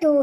2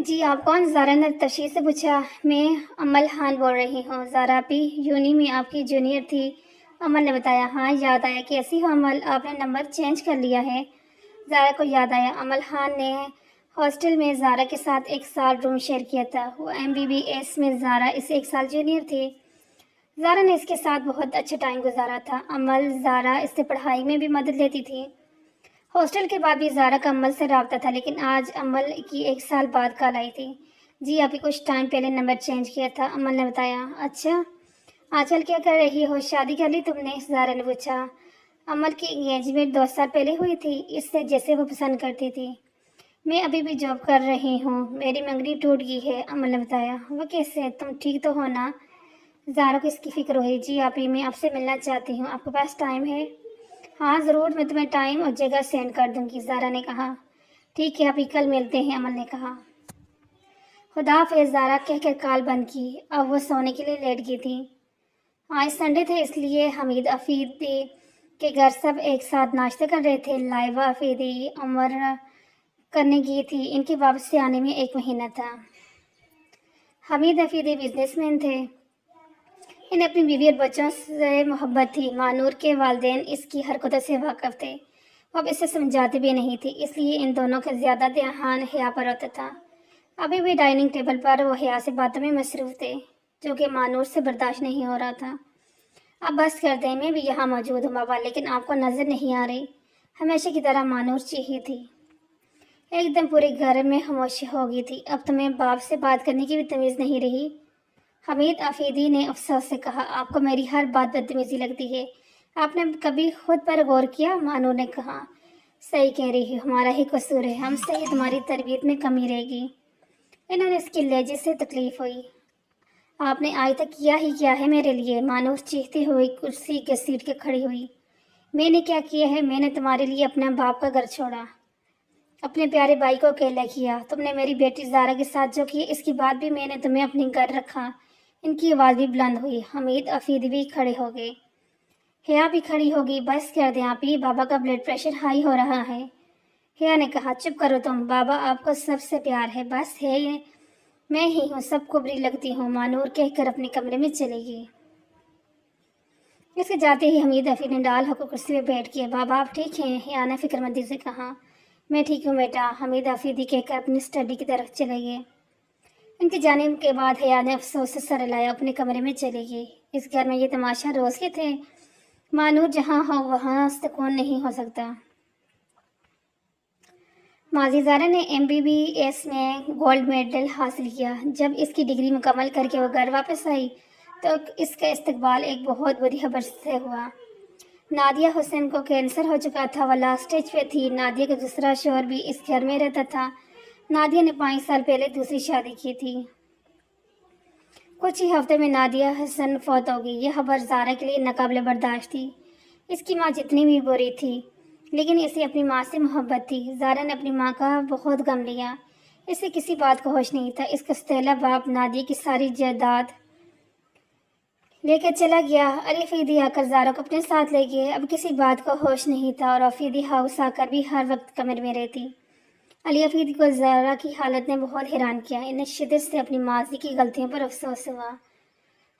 جی آپ کون؟ زارا نے تشریح سے پوچھا۔ میں امل خان بول رہی ہوں۔ زارا پی یونی میں آپ کی جونیئر تھی، امل نے بتایا۔ ہاں یاد آیا، کیسی ہو امل؟ آپ نے نمبر چینج کر لیا ہے؟ زارا کو یاد آیا امل خان نے ہاسٹل میں زارا کے ساتھ 1 سال روم شیئر کیا تھا۔ وہ MBBS میں زارا اس سے 1 سال جونیئر تھی۔ زارا نے اس کے ساتھ بہت اچھا ٹائم گزارا تھا۔ امل زارا اس سے پڑھائی میں بھی مدد لیتی تھی۔ ہاسٹل کے بعد بھی زارا کا امل سے رابطہ تھا، لیکن آج امل کی 1 سال بعد کال آئی تھی۔ جی ابھی کچھ ٹائم پہلے نمبر چینج کیا تھا، امل نے بتایا۔ اچھا، آج کل کیا کر رہی ہو؟ شادی کر لی تم نے؟ زارا نے پوچھا۔ امل کی انگیجمنٹ 2 سال پہلے ہوئی تھی، اس سے جیسے وہ پسند کرتی تھی۔ میں ابھی بھی جاب کر رہی ہوں، میری منگنی ٹوٹ گئی ہے، امل نے بتایا۔ وہ کیسے؟ تم ٹھیک تو ہو نا؟ زارا کو اس کی فکر ہوئی۔ جی آپی میں آپ سے ملنا چاہتی ہوں، آپ کے پاس ٹائم ہے؟ ہاں ضرور، میں تمہیں ٹائم اور جگہ سینڈ کر دوں گی، زارا نے کہا۔ ٹھیک ہے آپی، کل ملتے ہیں، امل نے کہا۔ خدا حافظ، زارا کہہ کر کال بند کی۔ اب وہ سونے کے لیے لیٹ گئی تھی۔ آج سنڈے تھے، اس لیے حمید افریدی کے گھر سب ایک ساتھ ناشتہ کر رہے تھے۔ لائبہ افریدی عمر کرنے گئی تھی، ان کے واپس سے آنے میں 1 مہینہ تھا۔ حمید افریدی بزنس مین تھے، انہیں اپنی بیوی اور بچوں سے محبت تھی۔ مانور کے والدین اس کی حرکتوں سے واقف تھے، وہ اب اسے سمجھاتے بھی نہیں تھے، اس لیے ان دونوں کا زیادہ دھیان حیا پر ہوتا تھا۔ ابھی بھی ڈائننگ ٹیبل پر وہ حیا سے باتوں میں مصروف تھے، جو کہ مانور سے برداشت نہیں ہو رہا تھا۔ اب بس کر دیں، میں بھی یہاں موجود ہوں بابا، لیکن آپ کو نظر نہیں آ رہی، ہمیشہ کی طرح مانور چیخی تھی۔ ایک دم پورے گھر میں خاموشی ہو گئی تھی۔ اب تمہیں باپ سے بات کرنے کی بھی تمیز نہیں رہی؟ حمید افریدی نے افسوس سے کہا۔ آپ کو میری ہر بات بدتمیزی لگتی ہے، آپ نے کبھی خود پر غور کیا؟ مانور نے کہا۔ صحیح کہہ رہی ہے، ہمارا ہی قصور ہے، ہم سے ہی تمہاری تربیت میں کمی رہے گی۔ انہوں نے اس کی لہجے سے تکلیف ہوئی۔ آپ نے آج تک کیا ہی کیا ہے میرے لیے؟ مانور چیختی ہوئی کرسی گھسیٹ کے کھڑی ہوئی۔ میں نے کیا کیا ہے؟ میں نے تمہارے لیے اپنا باپ کا گھر چھوڑا، اپنے پیارے بھائی کو اکیلا کیا، تم نے میری بیٹی زارا کے ساتھ جو کیا، اس کے بعد بھی میں نے تمہیں اپنے گھر رکھا۔ ان کی آواز بھی بلند ہوئی۔ حمید افریدی بھی کھڑے ہو گئے، حیا بھی کھڑی ہو گئی۔ بس کر دیں آپی، بابا کا بلڈ پریشر ہائی ہو رہا ہے، حیا نے کہا۔ چپ کرو تم، بابا آپ کو سب سے پیار ہے، بس ہے یہ میں ہی ہوں سب کو بری لگتی ہوں، مانور کہہ کر اپنے کمرے میں چلے گئی۔ اس کے جاتے ہی حمید افریدی نے ڈال ہو کر کرسی پہ بیٹھ گیا۔ بابا آپ ٹھیک ہیں؟ حیا نے فکر مندی سے کہا۔ میں ٹھیک ہوں بیٹا، حمید افریدی کہہ کر اپنی اسٹڈی کی طرف چلے گئے۔ ان کے جانے کے بعد حیا نے افسوس سے سر ہلایا، اپنے کمرے میں چلی گئی۔ اس گھر میں یہ تماشا روز کے تھے، مانور جہاں ہو وہاں سکون نہیں ہو سکتا۔ ماضی زارا نے MBBS میں گولڈ میڈل حاصل کیا۔ جب اس کی ڈگری مکمل کر کے وہ گھر واپس آئی تو اس کا استقبال ایک بہت بری خبر سے ہوا۔ نادیہ حسین کو کینسر ہو چکا تھا، وہ لاسٹ اسٹیج پہ تھی۔ نادیہ کا دوسرا شوہر بھی اس گھر میں رہتا تھا۔ نادیہ نے 5 سال پہلے دوسری شادی کی تھی۔ کچھ ہی ہفتے میں نادیہ حسن فوت ہو گئی۔ یہ خبر زارا کے لیے ناقابل برداشت تھی۔ اس کی ماں جتنی بھی بری تھی، لیکن اسے اپنی ماں سے محبت تھی۔ زارا نے اپنی ماں کا بہت غم لیا، اسے کسی بات کا ہوش نہیں تھا۔ اس کا سوتیلا باپ نادیہ کی ساری جائیداد لے کر چلا گیا۔ علی افریدی آ کر زارا کو اپنے ساتھ لے گئے۔ اب کسی بات کا ہوش نہیں تھا اور افریدی ہاؤس آ کر بھی ہر وقت کمرے میں رہتی۔ علی افریدی کو زارا کی حالت نے بہت حیران کیا۔ انہیں شدت سے اپنی ماضی کی غلطیوں پر افسوس ہوا۔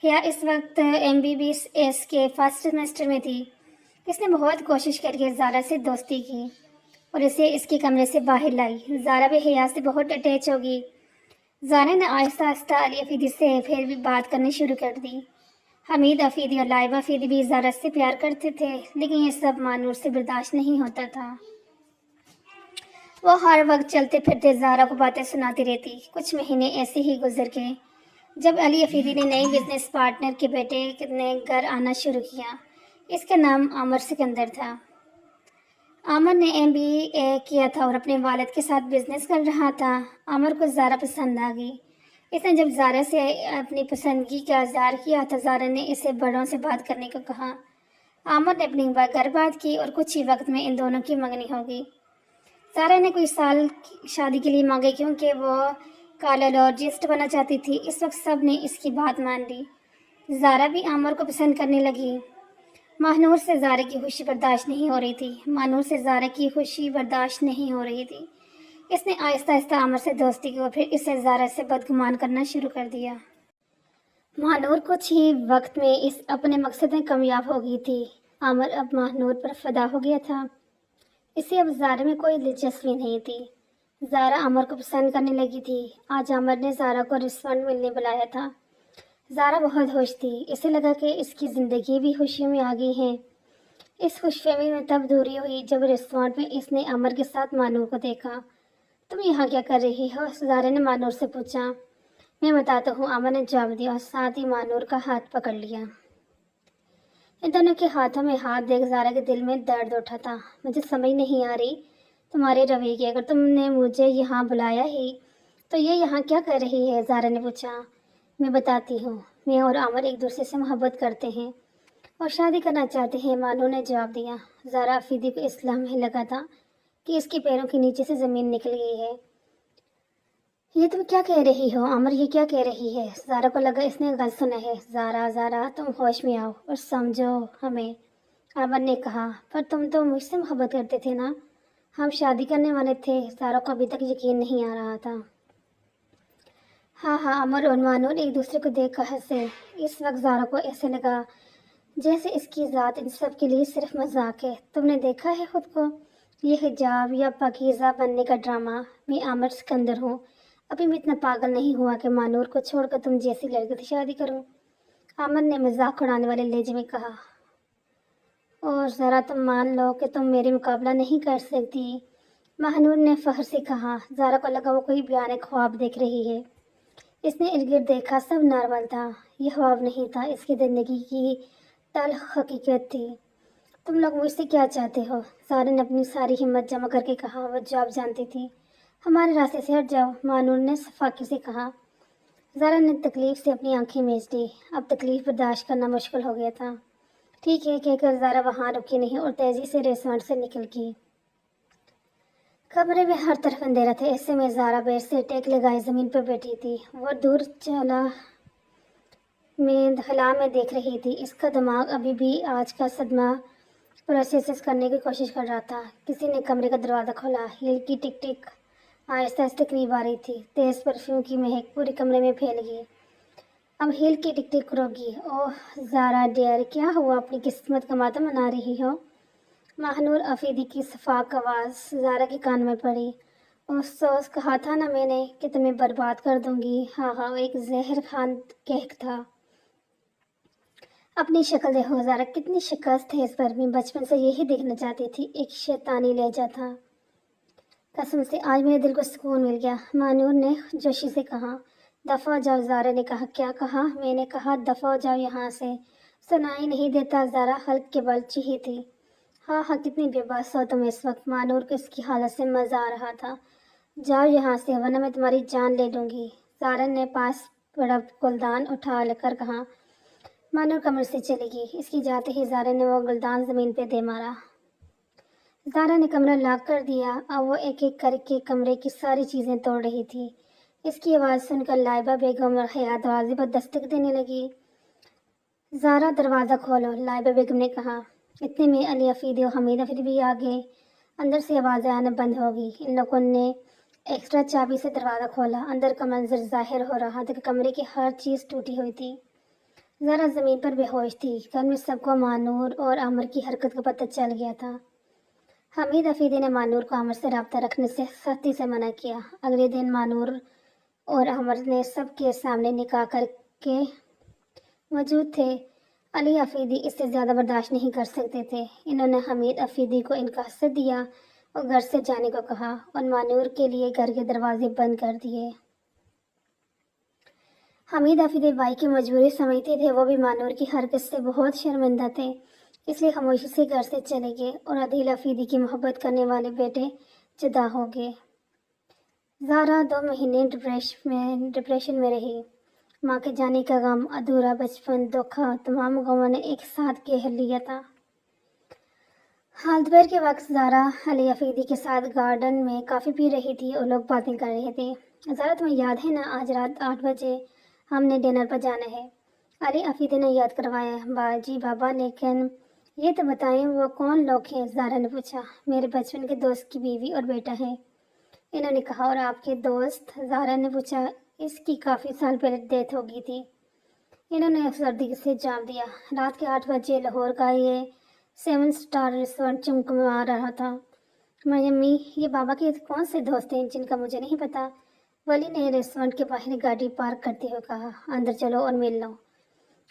حیا اس وقت MBBS کے فرسٹ سیمسٹر میں تھی۔ اس نے بہت کوشش کر کے زارا سے دوستی کی اور اسے اس کے کمرے سے باہر لائی۔ زارا بھی حیا سے بہت اٹیچ ہو گئی۔ زارا نے آہستہ آہستہ علی افریدی سے پھر بھی بات کرنی شروع کر دی۔ حمید افریدی اور لائبہ افریدی بھی زارا سے پیار کرتے تھے، لیکن یہ سب مانور سے برداشت نہیں ہوتا تھا۔ وہ ہر وقت چلتے پھرتے زارا کو باتیں سناتی رہتی۔ کچھ مہینے ایسے ہی گزر گئے۔ جب علی افریدی نے نئی بزنس پارٹنر کے بیٹے نے گھر آنا شروع کیا، اس کا نام عامر سکندر تھا۔ عامر نے MBA کیا تھا اور اپنے والد کے ساتھ بزنس کر رہا تھا۔ عامر کو زارا پسند آ گئی۔ اس نے جب زارا سے اپنی پسندگی کا اظہار کیا تو زارا نے اسے بڑوں سے بات کرنے کو کہا۔ عامر نے اپنی گھر بات کی اور کچھ ہی وقت میں ان دونوں کی منگنی ہو گئی۔ زارا نے کوئی سال شادی کے لیے مانگے کیونکہ وہ کارڈیولوجسٹ بننا چاہتی تھی۔ اس وقت سب نے اس کی بات مان لی۔ زارا بھی عامر کو پسند کرنے لگی۔ مانور سے زارا کی خوشی برداشت نہیں ہو رہی تھی۔ اس نے آہستہ آہستہ عامر سے دوستی کی اور پھر اسے زارا سے بدگمان کرنا شروع کر دیا۔ ماہنور کچھ ہی وقت میں اس اپنے مقصد میں کامیاب ہو گئی تھی۔ عامر اب ماہنور پر فدا ہو گیا تھا۔ اسے اب زارا میں کوئی دلچسپی نہیں تھی۔ زارا عامر کو پسند کرنے لگی تھی۔ آج عامر نے زارا کو ریسٹورانٹ ملنے بلایا تھا۔ زارا بہت خوش تھی۔ اسے لگا کہ اس کی زندگی بھی خوشیوں میں آ گئی ہے۔ اس خوش فہمی میں تب دوری ہوئی جب ریسٹورانٹ میں اس نے عامر کے ساتھ مانور کو دیکھا۔ تم یہاں کیا کر رہی ہو؟ زارا نے مانور سے پوچھا۔ میں بتاتا ہوں، عامر نے جواب دیا اور ساتھ ہی مانور کا ہاتھ پکڑ لیا۔ ان دونوں کے ہاتھوں میں ہاتھ دیکھ زارا کے دل میں درد اٹھا تھا۔ مجھے سمجھ نہیں آ رہی تمہارے رویے کی۔ اگر تم نے مجھے یہاں بلایا ہی تو یہ یہاں کیا کر رہی ہے؟ زارا نے پوچھا۔ میں بتاتی ہوں، میں اور عامر ایک دوسرے سے محبت کرتے ہیں اور شادی کرنا چاہتے ہیں، مانو نے جواب دیا۔ زارا افریدی کو اس لمحے لگا تھا کہ اس کے پیروں کے نیچے سے زمین نکل گئی ہے۔ یہ تم کیا کہہ رہی ہو عامر؟ یہ کیا کہہ رہی ہے؟ زارا کو لگا اس نے غلط سنا ہے۔ زارا تم ہوش میں آؤ اور سمجھو ہمیں، عامر نے کہا۔ پر تم تو مجھ سے محبت کرتے تھے نا؟ ہم شادی کرنے والے تھے۔ زارا کو ابھی تک یقین نہیں آ رہا تھا۔ ہاں عامر اور مانور ایک دوسرے کو دیکھ کر ہنسے۔ اس وقت زارا کو ایسے لگا جیسے اس کی ذات ان سب کے لیے صرف مذاق ہے۔ تم نے دیکھا ہے خود کو؟ یہ حجاب یا پاکیزہ بننے کا ڈرامہ؟ میں عامر سکندر ہوں۔ ابھی میں اتنا پاگل نہیں ہوا کہ مانور کو چھوڑ کر تم جیسی لڑکی سے شادی کروں، عامر نے مذاق اڑانے والے لہجے میں کہا۔ اور ذرا تم مان لو کہ تم میرے مقابلہ نہیں کر سکتی، ماہنور نے فخر سے کہا۔ زارا کو لگا وہ کوئی بھیانک خواب دیکھ رہی ہے۔ اس نے ارد گرد دیکھا، سب نارمل تھا۔ یہ خواب نہیں تھا، اس کی زندگی کی تلخ حقیقت تھی۔ تم لوگ مجھ سے کیا چاہتے ہو؟ زارا نے اپنی ساری ہمت جمع کر کے کہا۔ وہ جواب جانتی تھی۔ ہمارے راستے سے ہٹ جاؤ، مانور نے فاقے سے کہا۔ زارا نے تکلیف سے اپنی آنکھیں میچ لی۔ اب تکلیف برداشت کرنا مشکل ہو گیا تھا۔ ٹھیک ہے کہہ کر زارا وہاں رکی نہیں اور تیزی سے ریسٹورانٹ سے نکل گئی۔ کمرے میں ہر طرف اندھیرا تھا، ایسے میں زارا بیڈ سے ٹیک لگائے زمین پر بیٹھی تھی۔ وہ دور چلا میں خلا میں دیکھ رہی تھی۔ اس کا دماغ ابھی بھی آج کا صدمہ پروسیس کرنے کی کوشش کر رہا تھا۔ کسی نے کمرے کا دروازہ کھولا۔ ہیل کی ٹک ٹک آہستہ آہستہ قریب آ رہی تھی۔ تیز پرفیوم کی مہک پورے کمرے میں پھیل گئی۔ اب ہیل کی ٹک ٹک رک گئی۔ اوہ زارا ڈیئر، کیا ہوا؟ اپنی قسمت کا ماتم منا رہی ہو؟ ماہنور افریدی کی شفاق آواز زارا کے کان میں پڑی۔ افسوس، کہا تھا نا میں نے کہ تمہیں برباد کر دوں گی۔ ہاں ایک زہر خان کہک تھا۔ اپنی شکل دیکھو زارا، کتنی شکست ہے اس پر۔ میں بچپن سے یہی دیکھنا چاہتی تھی۔ ایک شیطانی لہجہ تھا۔ قسم سے آج میرے دل کو سکون مل گیا، مانور نے جوشی سے کہا۔ دفعہ ہو جاؤ، زارا نے کہا۔ کیا کہا؟ میں نے کہا دفعہ ہو جاؤ یہاں سے۔ سنائی نہیں دیتا؟ زارا حلق کے بل چیخی تھی۔ ہاں کتنی بے بس ہو تم اس وقت۔ مانور کو اس کی حالت سے مزہ آ رہا تھا۔ جاؤ یہاں سے ورنہ میں تمہاری جان لے لوں گی، زارا نے پاس پڑا گلدان اٹھا کر کہا۔ مانور کمرے سے چلی گئی۔ اس کی جاتے ہی زارا نے وہ گلدان زمین پہ دے مارا۔ زارا نے کمرہ لاک کر دیا۔ اب وہ ایک ایک کر کے کمرے کی ساری چیزیں توڑ رہی تھی۔ اس کی آواز سن کر لائبہ بیگم اور حیا دروازے پر دستک دینے لگی۔ زارا دروازہ کھولو، لائبہ بیگم نے کہا۔ اتنے میں علی افریدی اور حمید افریدی بھی آ گئے۔ اندر سے آوازیں آنا بند ہو گئی۔ ان لوگوں نے ایکسٹرا چابی سے دروازہ کھولا۔ اندر کا منظر ظاہر ہو رہا تھا کہ کمرے کی ہر چیز ٹوٹی ہوئی تھی۔ زارا زمین پر بے ہوش تھی۔ گھر میں سب کو مانور اور عامر کی حرکت کا پتہ چل گیا تھا۔ حمید افریدی نے مانور کو عامر سے رابطہ رکھنے سے سختی سے منع کیا۔ اگلے دن مانور اور عامر نے سب کے سامنے نکاح کر کے موجود تھے۔ علی افریدی اس سے زیادہ برداشت نہیں کر سکتے تھے۔ انہوں نے حمید افریدی کو انکار دیا اور گھر سے جانے کو کہا اور مانور کے لیے گھر کے دروازے بند کر دیے۔ حمید افریدی بھائی کی مجبوری سمجھتے تھے، وہ بھی مانور کی حرکت سے بہت شرمندہ تھے، اس لیے خاموشی سے گھر سے چلے گئے اور عدیل افریدی کی محبت کرنے والے بیٹے جدا ہو گئے۔ زارا 2 مہینے ڈپریشن میں رہی۔ ماں کے جانے کا غم، ادھورا بچپن، دکھا، تمام غموں نے ایک ساتھ گھیر لیا تھا۔ حال دوپہر کے وقت زارا علی افریدی کے ساتھ گارڈن میں کافی پی رہی تھی اور لوگ باتیں کر رہے تھے۔ زارا تمہیں یاد ہے نا آج رات 8 بجے ہم نے ڈنر پر جانا ہے؟ علی افریدی نے یاد کروایا۔ باجی بابا، لیکن یہ تو بتائیں وہ کون لوگ ہیں؟ زارا نے پوچھا۔ میرے بچپن کے دوست کی بیوی اور بیٹا ہے، انہوں نے کہا، اور آپ کے دوست؟ زارا نے پوچھا۔ اس کی کافی سال پہلے ڈیتھ ہو گئی تھی، انہوں نے افسردگی سے جواب دیا۔ رات کے 8 بجے لاہور کا یہ 7 اسٹار ریسٹورینٹ چمکما رہا تھا۔ امی، یہ بابا کے کون سے دوست ہیں جن کا مجھے نہیں پتا؟ ولی نے ریسٹورینٹ کے باہر گاڑی پارک کرتے ہوئے کہا۔ اندر چلو اور مل لو،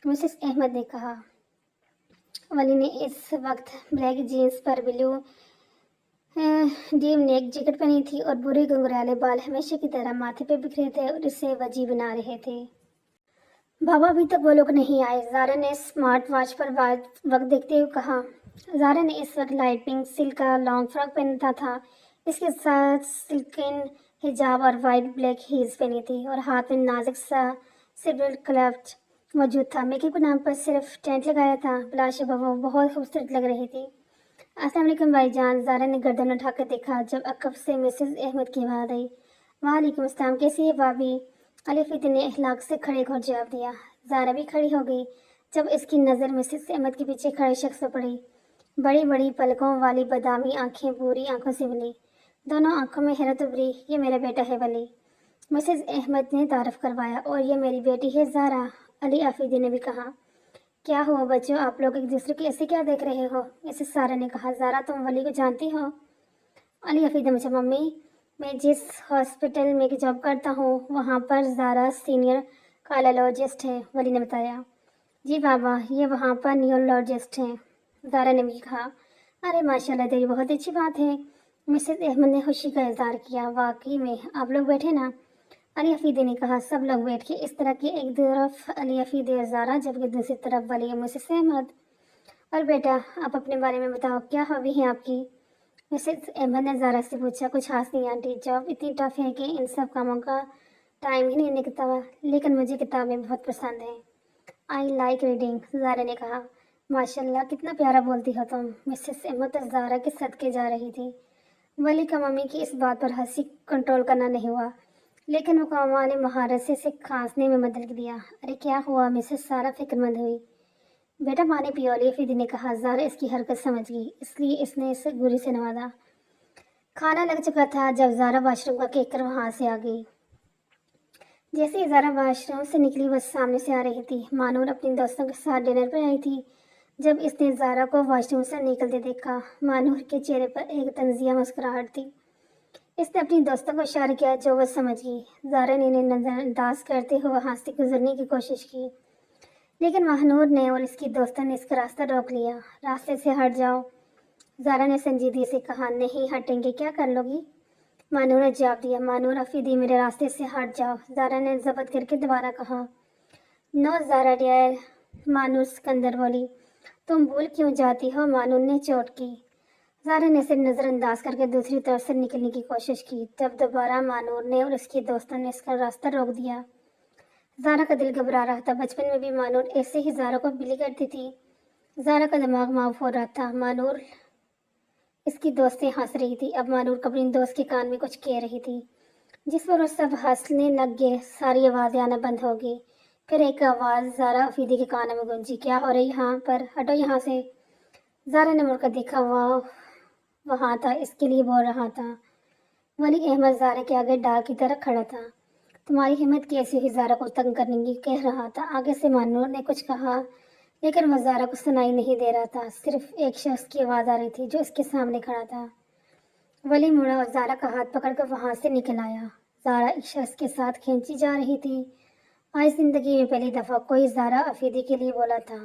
مسز احمد نے کہا۔ ولی نے اس وقت بلیک جینس پر بلو ڈیم نیک جیکٹ پہنی تھی اور برے گنگریالے بال ہمیشہ کی طرح ماتھے پہ بکھرے تھے اور اسے وجیح بنا رہے تھے۔ بابا ابھی تک وہ لوگ نہیں آئے، زارا نے اسمارٹ واچ پر وقت دیکھتے ہوئے کہا۔ زارا نے اس وقت لائٹ پنک سلک کا لانگ فراک پہنا تھا، اس کے ساتھ سلکن حجاب اور وائٹ بلیک ہیلز پہنی تھی اور ہاتھ میں نازک سا سلور کلفٹ موجود تھا۔ میک اپ کے نام پر صرف ٹینٹ لگایا تھا، بلا شبہ وہ بہت خوبصورت لگ رہی تھی۔ السلام علیکم بھائی جان، زارا نے گردن اٹھا کر دیکھا جب عقب سے مسز احمد کی آواز آئی۔ وعلیکم السلام، کیسی ہے بھابھی؟ علی فیدی نے اخلاق سے کھڑے ہو جواب دیا۔ زارا بھی کھڑی ہو گئی جب اس کی نظر مسز احمد کے پیچھے کھڑے شخص پر پڑی۔ بڑی بڑی پلکوں والی بادامی آنکھیں بوری آنکھوں سے ملی، دونوں آنکھوں میں حیرت ابھری۔ یہ میرا بیٹا ہے ولی، مسز احمد نے تعارف کروایا، اور یہ میری بیٹی ہے زارا، علی آفیدی نے بھی کہا۔ کیا ہوا بچوں، آپ لوگ ایک دوسرے کو ایسے کیا دیکھ رہے ہو؟ مسز سارا نے کہا۔ زارا، تم ولی کو جانتی ہو؟ علی آفیدی مجھے ممی، میں جس ہاسپٹل میں جاب کرتا ہوں وہاں پر زارا سینئر کارڈیالوجسٹ ہے، ولی نے بتایا۔ جی بابا، یہ وہاں پر نیورولوجسٹ ہیں، زارا نے بھی کہا۔ ارے ماشاءاللہ، تو یہ بہت اچھی بات ہے، مسز احمد نے خوشی کا اظہار کیا۔ واقعی میں، آپ لوگ بیٹھے نا، علی آفیدی نے کہا۔ سب لوگ بیٹھ کے اس طرح کہ ایک طرف علی آفیدی اور زارا جبکہ دوسری طرف ولی اور مسز احمد۔ اور بیٹا، آپ اپنے بارے میں بتاؤ، کیا ہابی ہے آپ کی؟ مسز احمد نے زارا سے پوچھا۔ کچھ خاص نہیں آنٹی، جاب اتنی ٹف ہے کہ ان سب کاموں کا ٹائم ہی نہیں نکلتا، لیکن مجھے کتابیں بہت پسند ہیں۔ آئی لائک ریڈنگ، زارا نے کہا۔ ماشاءاللہ، کتنا پیارا بولتی ہو تم، مسز احمد اور زارا کے صدقے جا رہی تھی۔ ولی کا ممی کی اس بات پر ہنسی کنٹرول کرنا نہیں ہوا، لیکن وہ کمال مہارت سے اسے کھانسنے میں بدل دیا۔ ارے کیا ہوا؟ مسز سارا فکر مند ہوئی۔ بیٹا پانی پیو، علی آفیدی نے کہا۔ زارا اس کی حرکت سمجھ گئی، اس لیے اس نے اسے گوری سے نوازا۔ کھانا لگ چکا تھا جب زارا واش روم کا کیک کر وہاں سے آ گئی۔ جیسے ہی زارا واش روم سے نکلی وہ سامنے سے آ رہی تھی۔ مانور اپنے دوستوں کے ساتھ ڈنر پر آئی تھی۔ جب اس نے زارا کو واش روم سے نکلتے دیکھا، مانور کے چہرے پر ایک طنزیہ مسکراہٹ تھی۔ اس نے اپنی دوستوں کو اشارہ کیا جو وہ سمجھ گئی۔ زارا نے انہیں نظر انداز کرتے ہوئے وہاں سے گزرنے کی کوشش کی، لیکن مانور نے اور اس کی دوستوں نے اس کا راستہ روک لیا۔ راستے سے ہٹ جاؤ، زارا نے سنجیدگی سے کہا۔ نہیں ہٹیں گے، کیا کر لو گی؟ مانور نے جواب دیا۔ مانور آفیدی، میرے راستے سے ہٹ جاؤ، زارا نے ضبط کر کے دوبارہ کہا۔ نو زارا ڈیئر، مانور سکندر بولی۔ تم بھول کیوں جاتی ہو؟ مانور نے چوٹ کی۔ زارا نے اسے نظر انداز کر کے دوسری طرف سے نکلنے کی کوشش کی، تب دوبارہ مانور نے اور اس کی دوستوں نے اس کا راستہ روک دیا۔ زارا کا دل گھبرا رہا تھا، بچپن میں بھی مانور ایسے ہی زارا کو بلی کرتی تھی۔ زارا کا دماغ معاف ہو رہا تھا۔ مانور اس کی دوستیں ہنس رہی تھی، اب مانور اپنی دوست کے کان میں کچھ کہہ رہی تھی جس پر وہ سب ہنسنے لگ گئے۔ ساری آوازیں آنا بند ہو گئی۔ پھر ایک آواز زارا آفیدی کے کانوں میں گونجی۔ کیا ہو رہی یہاں پر؟ ہٹو یہاں سے۔ زارا نے مڑ کر دیکھا، وہ وہاں تھا، اس کے لیے بول رہا تھا۔ ولی احمد زارا کے آگے ڈال کی طرح کھڑا تھا۔ تمہاری ہمت کیسی ہوئی زارا کو تنگ کرنے کی؟ کہہ رہا تھا۔ آگے سے مانور نے کچھ کہا، لیکن وہ زارا کو سنائی نہیں دے رہا تھا، صرف ایک شخص کی آواز آ رہی تھی جو اس کے سامنے کھڑا تھا۔ ولی مڑا اور زارا کا ہاتھ پکڑ کر وہاں سے نکل آیا۔ زارا ایک شخص کے ساتھ کھینچی جا رہی تھی۔ آج زندگی میں پہلی دفعہ کوئی زارا آفیدی کے لیے بولا تھا۔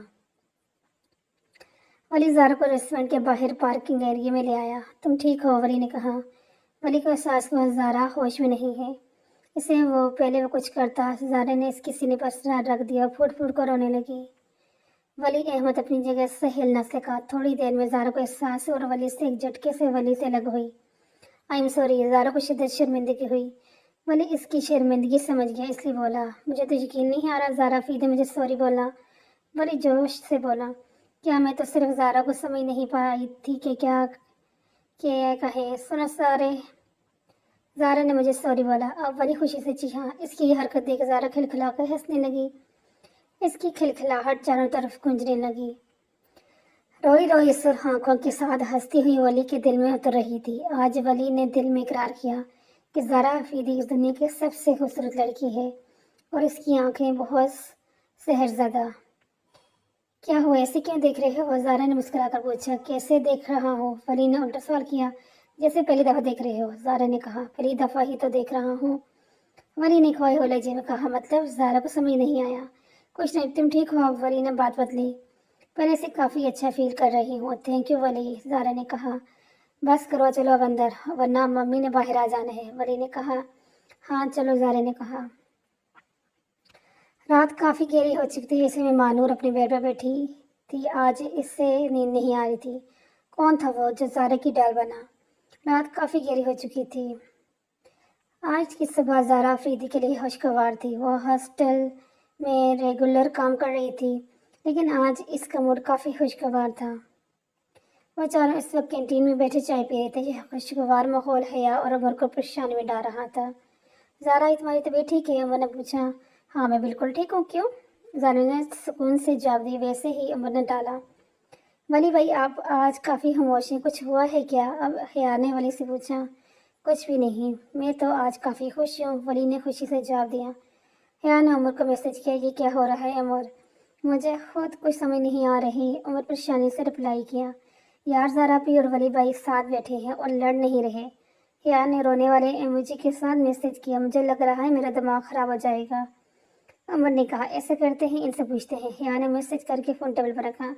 ولی زارا کو ریسٹورینٹ کے باہر پارکنگ ایریا میں لے آیا۔ تم ٹھیک ہو؟ ولی نے کہا۔ ولی کو احساس ہوا زارا ہوش میں نہیں ہے، اسے وہ پہلے وہ کچھ کرتا۔ زارا نے اس کے سینے پر سر رکھ دیا اور پھوٹ پھوٹ کر رونے لگی۔ ولی احمد اپنی جگہ سے ہل نہ سکا۔ تھوڑی دیر میں زارا کو احساس اور ولی سے ایک جھٹکے سے ولی سے الگ ہوئی۔ آئی ایم سوری، زارا کو شدید شرمندگی ہوئی۔ ولی اس کی شرمندگی سمجھ گیا، اس لیے بولا۔ مجھے تو یقین نہیں آ رہا زارا آفیدی مجھے سوری بولا، ولی جوش سے بولا۔ کیا میں تو صرف زارا کو سمجھ نہیں پائی تھی کہ کیا کہے۔ سنو سارے، زارا نے مجھے سوری بولا۔ اب ولی خوشی سے چیخا۔ اس کی یہ حرکت دیکھ زارا کھلکھلا کر ہنسنے لگی۔ اس کی کھلکھلاہٹ چاروں طرف گونجنے لگی۔ روئی روئی سرخ آنکھوں کے ساتھ ہنستی ہوئی ولی کے دل میں اتر رہی تھی۔ آج ولی نے دل میں اقرار کیا کہ زارا آفریدی اس دنیا کی سب سے خوبصورت لڑکی ہے اور اس کی آنکھیں بہت سحرزدہ۔ کیا ہوا، ایسے کیوں دیکھ رہے ہو؟ زارا نے مسکرا کر پوچھا۔ کیسے دیکھ رہا ہوں؟ ولی نے الٹا سوال کیا۔ جیسے پہلی دفعہ دیکھ رہے ہو، زارا نے کہا۔ پہلی دفعہ ہی تو دیکھ رہا ہوں، ولی نے کھوئے ہوئے لہجے میں کہا۔ مطلب؟ زارا کو سمجھ نہیں آیا۔ کچھ نہیں، تم ٹھیک ہو؟ ولی نے بات بدلی۔ پہلے سے کافی اچھا فیل کر رہی ہوں۔ تھینک یو ولی، زارا نے کہا۔ بس کرو، چلو اب اندر، ورنہ ممی نے باہر آ جانا ہے، ولی نے کہا۔ ہاں چلو، زارا نے کہا۔ رات کافی گہری ہو چکی تھی، ایسے میں مانور اپنے بیڈ پر بیٹھی تھی۔ آج اس سے نیند نہیں آ رہی تھی۔ کون تھا وہ جو زارا کی ڈال بنا؟ رات کافی گہری ہو چکی تھی۔ آج کی صبح زارا آفریدی کے لیے خوشگوار تھی۔ وہ ہاسٹل میں ریگولر کام کر رہی تھی، لیکن آج اس کا موڈ کافی خوشگوار تھا۔ وہ چاروں اس وقت کینٹین میں بیٹھے چائے پی رہے تھے۔ یہ خوشگوار ماحول حیا اور عمر کو پریشانی میں ڈال رہا تھا۔ زارا، تمہاری طبیعت ٹھیک ہے؟ عمر نے پوچھا۔ ہاں میں بالکل ٹھیک ہوں، کیوں؟ زارا نے سکون سے جواب دی۔ ویسے ہی، عمر نے ڈالا۔ ولی بھائی، آپ آج کافی خاموش ہیں، کچھ ہوا ہے کیا؟ اب حیا نے ولی سے پوچھا۔ کچھ بھی نہیں، میں تو آج کافی خوش ہوں، ولی نے خوشی سے جواب دیا۔ حیا نے عمر کو میسج کیا۔ یہ کیا ہو رہا ہے عمر؟ مجھے خود کچھ سمجھ نہیں آ رہی، عمر پریشانی سے رپلائی کیا۔ یار، زارا بھی اور ولی بھائی ساتھ بیٹھے ہیں اور لڑ نہیں رہے۔ حیا نے رونے والے ایموجی کے ساتھ میسج کیا۔ مجھے لگ رہا ہے میرا دماغ خراب ہو جائے گا، عمر نے کہا۔ ایسا کرتے ہیں، ان سے پوچھتے ہیں۔ حیا نے میسج کر کے فون ٹیبل پر رکھا۔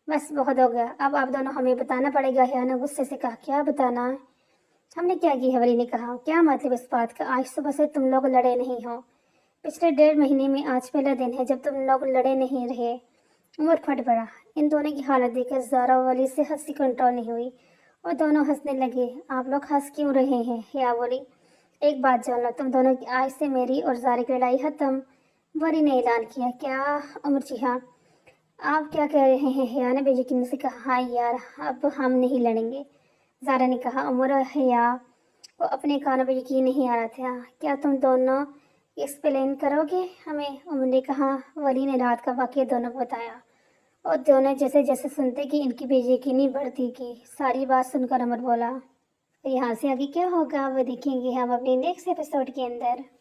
بس بہت ہو گیا، اب آپ دونوں ہمیں بتانا پڑے گا، حیا نے غصے سے کہا۔ کیا بتانا؟ ہم نے کیا کی ہے؟ ولی نے کہا۔ کیا مطلب اس بات کا؟ آج صبح سے تم لوگ لڑے نہیں ہو۔ پچھلے 1.5 مہینے میں آج پہلا دن ہے جب تم لوگ لڑے نہیں رہے۔ عمر پھٹ پڑا۔ ان دونوں کی حالت دیکھ کر زارا و ولی سے ہنسی کنٹرول نہیں ہوئی اور دونوں ہنسنے لگے۔ آپ لوگ ہنس کیوں رہے ہیں؟ حیا بولی۔ ایک بات جان لو، تم دونوں کی آج سے میری اور زارا کی لڑائی ختم، ولی نے اعلان کیا۔ کیا؟ عمر چیخا۔ آپ کیا کہہ رہے ہیں؟ حیا نے بے یقینی سے کہا۔ ہاں یار، اب ہم نہیں لڑیں گے، زارا نے کہا۔ عمر اور حیا کو اپنے کانوں پہ یقین نہیں آ رہا تھا۔ کیا تم دونوں ایکسپلین کرو گے ہمیں؟ عمر نے کہا۔ ولی نے رات کا واقعہ دونوں کو بتایا اور دونوں جیسے جیسے سنتے کہ ان کی بے یقینی بڑھتی گئی۔ ساری بات سن کر عمر بولا۔ یہاں سے آگے کیا ہوگا وہ دیکھیں گے ہم اپنے نیکسٹ ایپیسوڈ کے اندر۔